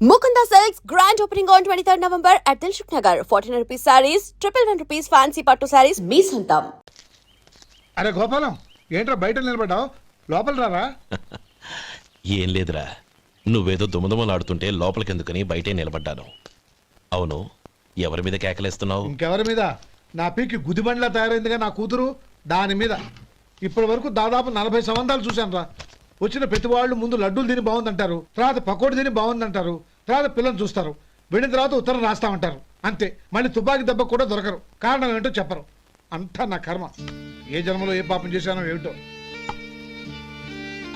Mukunda Silks grand opening on 23rd November at Dilshuk Nagar. 1400 rupees sarees, 111 rupees fancy pattu sarees, మీ సొంతం. అరే గోపాలం, ఏంట్రా బయట నిలబడ్డావు? లోపల రారా. ఏం లేదురా, నువ్వేదో దుమదుమలాడుతుంటే లోపలికెందుకని బయటే నిలబడ్డాను. అవును, ఎవరి మీద కేకలేస్తున్నావు? ఇంకెవరి మీద? నా పీకి గుదిబండ్లా తయారైందిగా నా కూతురు, దాని మీద. ఇప్పటి వరకు దాదాపు 40 సంవత్సరాలు చూశాను రా. వచ్చిన ప్రతి వాళ్ళు ముందు లడ్డూలు తిని బాగుందంటారు, తర్వాత పకోడి తిని బాగుందంటారు, తర్వాత పిల్లలు చూస్తారు, వెళ్ళిన తర్వాత ఉత్తరం రాస్తామంటారు. అంతే, మళ్ళీ తుపాకీ దెబ్బ కూడా దొరకరు. కారణం ఏంటో చెప్పరు. అంతా నా కర్మ. ఏ జన్మలో ఏ పాపం చేశానో ఏమిటో.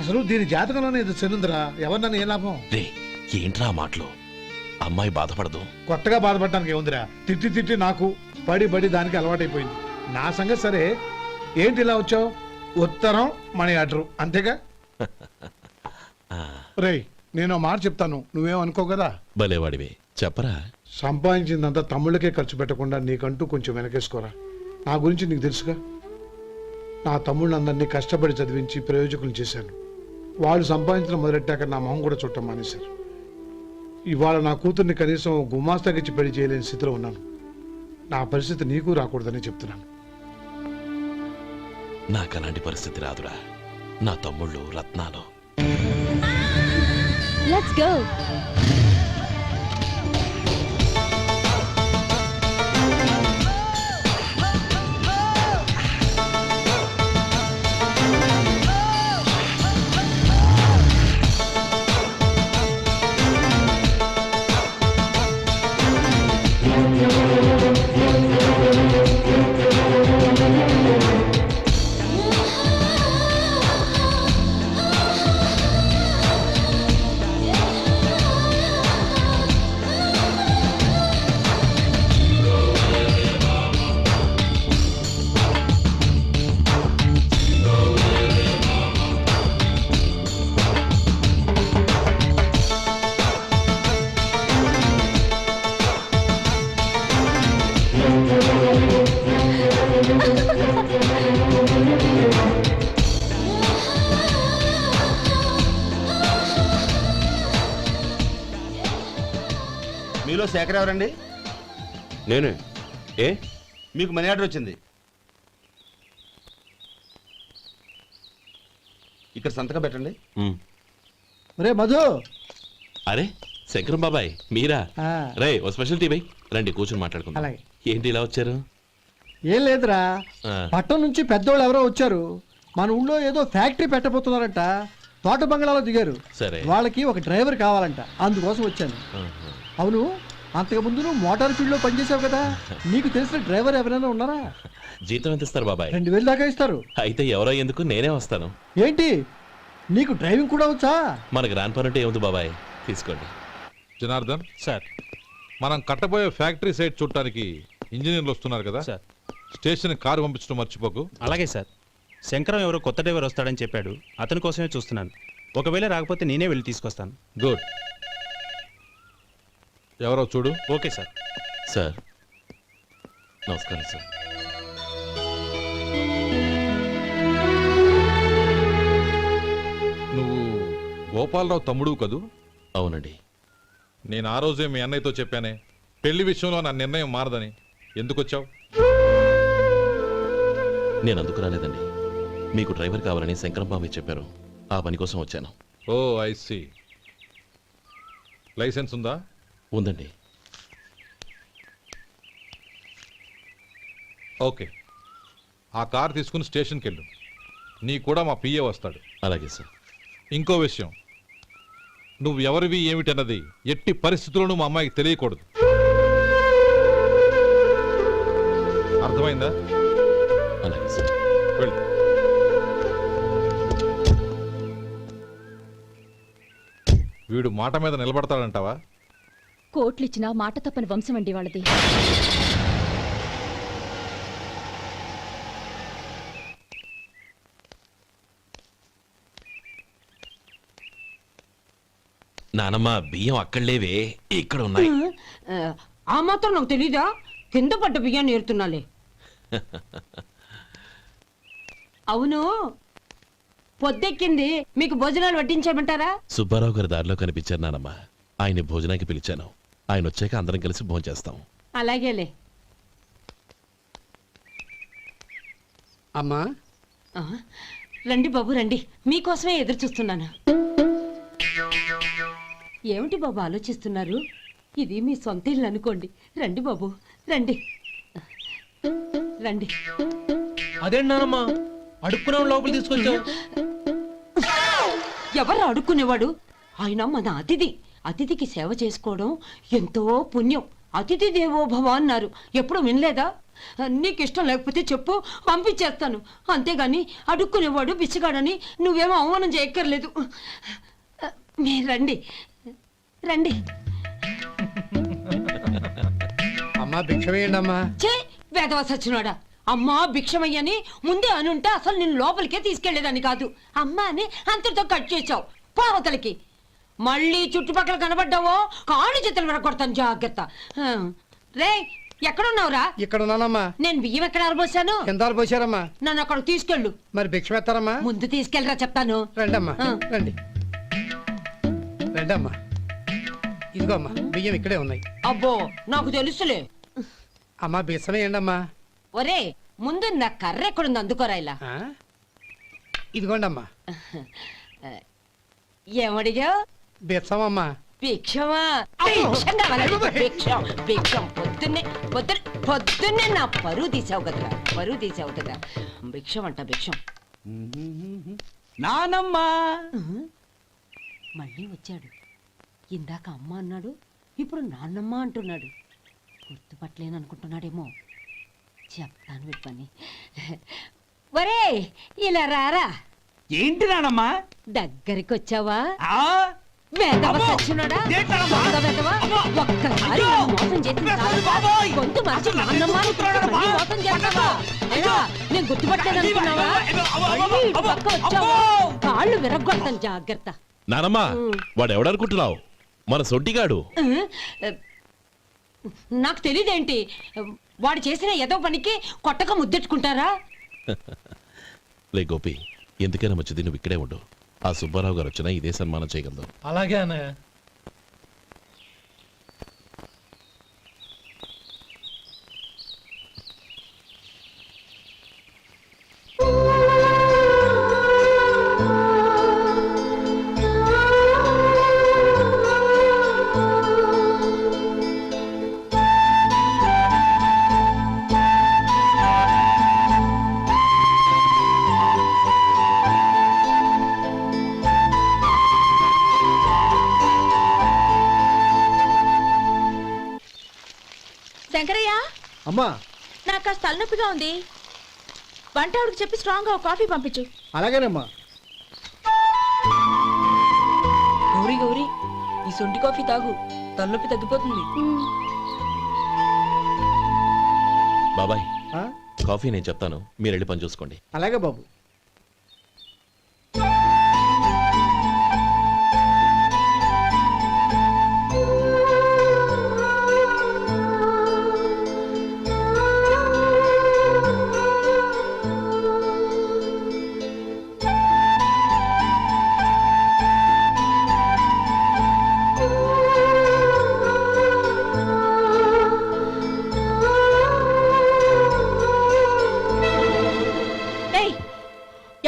అసలు దీని జాతకంలోనే ఇది చెల్లుందిరా. ఎవరినన్నా ఏ లాభం? ఏంట్రా మాటలు? అమ్మాయి బాధపడదు. కొత్తగా బాధపడటానికి ఏముందిరా? తిట్టి తిట్టి నాకు పడి పడి దానికి అలవాటైపోయింది. నా సంగతి సరే, ఏంటి ఇలా వచ్చావు? ఉత్తరం, మనీ ఆర్డరు, అంతేగా? రేయ్, నేను మాట చెప్తాను, నువ్వేం అనుకో కదా. భలేవాడివి, చెప్పరా. సంపాదించిందంతా తమ్ముళ్ళకే ఖర్చు పెట్టకుండా నీకంటూ కొంచెం వెనకేసుకోరా. నా గురించి నీకు తెలుసుగా. నా తమ్ముళ్ళందరినీ కష్టపడి చదివించి ప్రయోజకులు చేశాను. వాళ్ళు సంపాదించడం మొదలెట్టాక నా మొహం కూడా చుట్టం మానేశారు. ఇవాళ నా కూతుర్ని కనీసం గుమాస్తాకిచ్చి పెళ్లి చేయలేని స్థితిలో ఉన్నాను. నా పరిస్థితి నీకు రాకూడదని చెప్తున్నాను. నాకు అలాంటి పరిస్థితి రాదురా. నా తమ్ముళ్ళు రత్నాలు. Let's go. మీలో శేఖర్ ఎవరండి? నేనే. ఏ? మీకు మనీ ఆర్డర్ వచ్చింది. ఇక్కడ సంతకం పెట్టండి. రే మధు. అరే శంకరం బాబాయ్, మీరా? రే, ఓ స్పెషల్ టీ బై. రండి కూర్చొని మాట్లాడుకుందాం. అలాగే. ఏంటి ఇలా వచ్చారు? ఏం లేదురా, ఆ. పట్టణం నుంచి పెద్దోళ్ళు ఎవరో వచ్చారు. మన ఊళ్ళో ఏదో ఫ్యాక్టరీ పెట్టబోతున్నారంట. తోట బంగ్లాలో దిగారు. సరే. వాళ్ళకి ఒక డ్రైవర్ కావాలంట, అందుకోసం వచ్చాను. ఆహా. అవును, అంతకు ముందు నువ్వు మోటార్ ఫీల్డ్ లో పనిచేసావు కదా, నీకు తెలిసిన డ్రైవర్ ఎవరైనా ఉన్నారా? జీతం ఎంత ఇస్తారు బాబాయ్? 2000 దాకా ఇస్తారు. అయితే ఎవరో ఎందుకు, నేనే వస్తాను. ఏంటి, నీకు డ్రైవింగ్ కూడా వచ్చా? మనకు రాని పని అంటే ఏముంది బాబాయ్, తీసుకోండి. జనార్దన్ సార్, మనం కట్టబోయే ఫ్యాక్టరీ సైట్ చూడటానికి ఇంజనీర్లు వస్తున్నారు కదా సార్. స్టేషన్ కారు పంపించడం మర్చిపోకు. అలాగే సార్. శంకరం ఎవరో కొత్త డ్రైవర్ వస్తాడని చెప్పాడు, అతని కోసమే చూస్తున్నాను. ఒకవేళ రాకపోతే నేనే వెళ్ళి తీసుకొస్తాను. గుడ్. ఎవరో చూడు. Okay sir. సార్ నమస్కారం సార్. నువ్వు గోపాలరావు తమ్ముడు కదూ? అవునండి. నేను ఆ రోజే మీ అన్నయ్యతో చెప్పానే, పెళ్లి విషయంలో నా నిర్ణయం మారదని. ఎందుకు వచ్చావు? నేను అందుకు రాలేదండి. మీకు డ్రైవర్ కావాలని శంకరం బాబాయ్ చెప్పారు, ఆ పని కోసం వచ్చాను. ఓ ఐ సీ. లైసెన్స్ ఉందా? ఉందండి. ఓకే, ఆ కార్ తీసుకుని స్టేషన్కి వెళ్ళు. నీ కూడా మా పిఏ వస్తాడు. అలాగే సార్. ఇంకో విషయం, నువ్వు ఎవరివి ఏమిటన్నది ఎట్టి పరిస్థితుల్లోనూ మా అమ్మాయికి తెలియకూడదు. అర్థమైందా? అలాగే సార్. వెళ్ళు. వీడు మాట మీద నిలబడతాడంటావా? కోట్లిచ్చినా మాట తప్పని వంశం అండి వాళ్ళది. నానమ్మ, బియ్యం అక్కడలేవే, ఇక్కడ ఉన్నాయి. ఆ మాత్రం నాకు తెలీదా? కింద పడ్డ బియ్యాన్ని ఏరుతున్నాలే. అవును, పొద్దెక్కింది, మీకు భోజనాలు వడ్డించమంటారా? సుబ్బారావు గారి దారిలో కనిపించారు నానమ్మ. ఆయన్ని భోజనానికి పిలిచాను. ఆయన వచ్చాక అందరం కలిసి భోజనం చేస్తాం. అలాగేలే. అమ్మా ఆ, రండి బాబు రండి, మీకోసమే ఎదురు చూస్తున్నాను. ఏమిటి బాబు ఆలోచిస్తున్నారు? ఇది మీ సొంత ఇల్లు అనుకోండి. రండి బాబు రండి రండి. అదేంటమ్మా అడుక్కునే లోపల తీసుకొచ్చావు? ఎవరు అడుక్కునేవాడు? ఆయన మన అతిథి. అతిథికి సేవ చేసుకోవడం ఎంతో పుణ్యం. అతిథి దేవో భవ అన్నారు. ఎప్పుడు వినలేదా? నీకు ఇష్టం లేకపోతే చెప్పు, పంపించేస్తాను. అంతేగాని అడుక్కునేవాడు బిచ్చగాడని నువ్వేమో అవమానం చేయక్కర్లేదు. మీరు రండి రండి. అమ్మా భిక్ష వేయండి అమ్మా. చే వేదవ సచ్చినోడా, అమ్మా భిక్షమయ్యని ముందే అనుంటే అసలు నిన్ను లోపలికే తీసుకెళ్లేదని కాదు. అమ్మా అని అంతటితో కట్ చేసావు. పావతలకి మళ్ళీ చుట్టుపక్కల కనబడ్డావో కాళ్ళు చేతులు విరగొడతాను, జాగ్రత్త. రే ఎక్కడున్నావురా? ఇక్కడ ఉన్నానమ్మా. నేను బియ్యం ఎక్కడ ఆరబోసాను? ఎంత పోసారమ్మా? నన్ను అక్కడ తీసుకెళ్ళు. మరి భిక్ష పెడతారమ్మా? ముందు తీసుకెళ్ళరా చెప్తాను. రండమ్మా ఆ. రండి రండమ్మా. ఇదిగో అమ్మా బియ్యం ఇక్కడే ఉన్నాయి. అబ్బో నాకు తెలుసులే. అమ్మా బిచ్చం వేయండి అమ్మా. ఒరే ముందు నా కర్ర ఎక్కడుంది, అందుకోరా ఇలా. ఆ? ఇదిగోండి అమ్మా. ఏమడిగా? బిచ్చం అమ్మా. భిక్షమా? భిక్షం కావాలండి, భిక్షం భిక్షం. పొద్దున్నే నా పరువు తీసావు కదరా, పరువు తీసావు కదా. భిక్షం అంట భిక్షం. నానమ్మా. మళ్ళీ వచ్చాడు. ఇందాక అమ్మ అన్నాడు, ఇప్పుడు నాన్నమ్మ అంటున్నాడు. గుర్తుపట్టలేననుకుంటున్నాడేమో. చెప్తాను వీడి పని. ఒరే ఇలా రారా. ఏంటి నానమ్మా? దగ్గరికి వచ్చావా? వేదవ సచ్చినోడా? దొంగ వేదవ. ఒక్కసారి నన్ను మోసం చేసింది చాలు. గొంతు మార్చి నాన్నమ్మ అని పిలిచి మళ్ళీ మోసం చేస్తావా? ఏరా, నేను గుర్తుపట్టలేదనుకున్నావా? మళ్ళీ ఇటు పక్క వచ్చావా? కాళ్ళు విరగ్గొడతాను, జాగ్రత్త. నానమ్మా, వాడెవడనుకుంటున్నావు? మన సొంటిగాడు. నాకు తెలియదేంటి? వాడు చేసిన ఏదో పనికి కొట్టక ముద్దెట్టుకుంటారా? లే గోపి, ఎందుకైనా మంచిది నువ్వు ఇక్కడే ఉండు. ఆ సుబ్బారావు గారు వచ్చినా ఇదే సన్మానం చేయగలదు. అలాగే అన్నయ్య. శంకరయ్య, అమ్మా నాకు కాస్త తలనొప్పిగా ఉంది. వంట ఆవిడకి చెప్పి స్ట్రాంగ్ గా కాఫీ పంపించు. అలాగేనమ్మా. గౌరీ గౌరీ, ఈ సొంటి కాఫీ తాగు, తలనొప్పి తగ్గిపోతుంది. బాబాయ్, ఆ? కాఫీ నేను చెప్తాను, మీరు వెళ్ళి పని చూసుకోండి. అలాగే బాబు.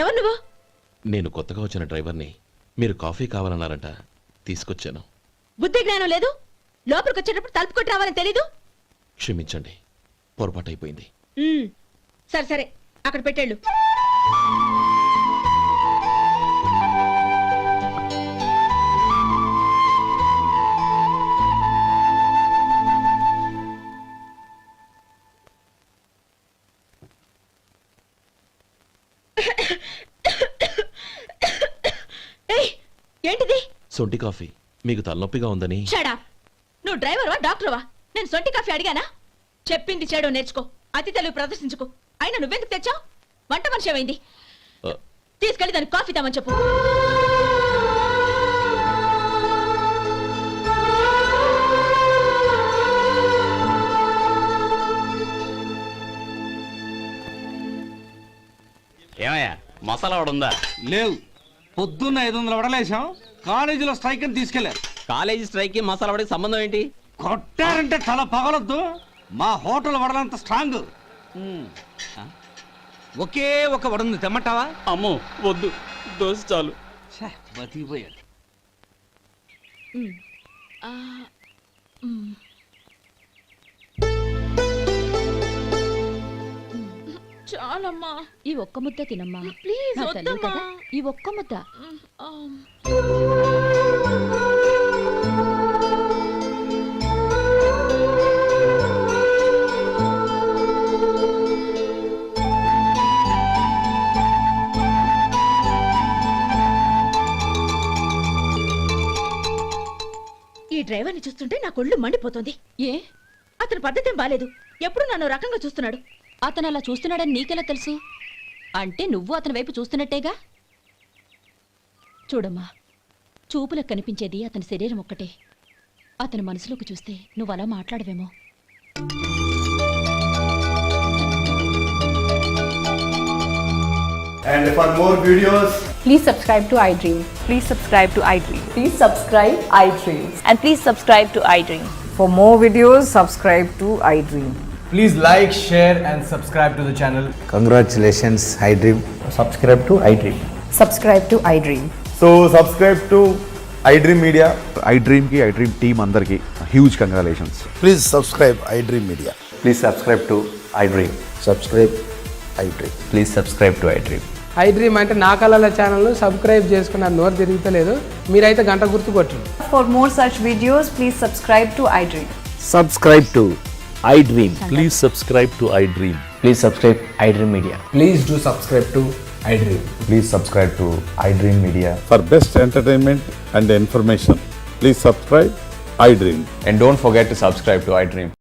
ఎవరు నువ్వు? నేను కొత్తగా వచ్చిన డ్రైవర్ని. మీరు కాఫీ కావాలన్నారంట, తీసుకొచ్చాను. బుద్ధి జ్ఞానం లేదు. లోపలికి వచ్చేటప్పుడు తలుపు కొట్టి రావాలని తెలీదు. క్షమించండి, పొరపాటు అయిపోయింది. సరే సరే, అక్కడ పెట్టేళ్ళు. ఏంటిది? సొంటి కాఫీ. మీకు తలనొప్పిగా ఉందని. షడా, నువ్వు డ్రైవర్వా డాక్టర్వా? నేను సొంటి కాఫీ అడిగానా? చెప్పింది చేయడం నేర్చుకో, అతి తెలివి ప్రదర్శించుకో. అయినా నువ్వెందుకు తెచ్చావు? వంట మనిషి ఏమైంది? తీసుకెళ్ళి దానికి కాఫీ తామని చెప్పు. ఏమయ్యా మసాలా వాడు ఉందా? లేవు. పొద్దున్న 500 వడలేసాం, కాలేజీలో స్ట్రైక్ అని తీసుకెళ్లారు. కాలేజీ స్ట్రైక్ కి మసాలా వడకి సంబంధం ఏంటి? కొట్టారంటే తల పగలొద్దు. మా హోటల్ వడలంత స్ట్రాంగ్. ఒకే ఒక వడుంది తెమ్మంటావా? అమ్మో వద్దు, దోశ చాలు. బతికిపోయాడు. చాలమ్మా, ఈ ఒక్క ముద్ద తినమ్మా ప్లీజ్ నా తల్లి వద్దమ్మా. కదా, ఈ ఒక్క ముద్ద. ఈ డ్రైవర్ని చూస్తుంటే నా కొళ్ళు మండిపోతుంది. ఏ అతని పద్ధతి ఏం బాలేదు. ఎప్పుడు నన్ను రకంగా చూస్తున్నాడు. అతను అలా చూస్తున్నాడని నీకెలా తెలుసు? అంటే నువ్వు అతని వైపు చూస్తున్నట్టేగా. చూడమ్మా, చూపులకు కనిపించేది అతని శరీరం ఒక్కటే. అతని మనసులోకి చూస్తే నువ్వు అలా మాట్లాడవేమో. And for more videos, please subscribe to iDream. Please subscribe to iDream. Please subscribe iDream. And please subscribe to iDream. For more videos, subscribe to iDream. please like, share and subscribe to the channel. Congratulations iDream. Subscribe to iDream. Subscribe to iDream. So subscribe to iDream media. iDream team అందరికి huge congratulations. Please subscribe iDream media. Please subscribe to iDream. Subscribe iDream. Please subscribe to iDream. iDream అంటే నా కళల channel subscribe చేసుకున్న నోరు తిరుగుతలేదు. మీరైతే గంట గుర్తు కొట్టండి. For more such videos, please subscribe to iDream. Subscribe to iDream. Please subscribe to iDream. Please subscribe iDream media. Please do subscribe to iDream. Please subscribe to iDream media. For best entertainment and information please subscribe iDream. And don't forget to subscribe to iDream.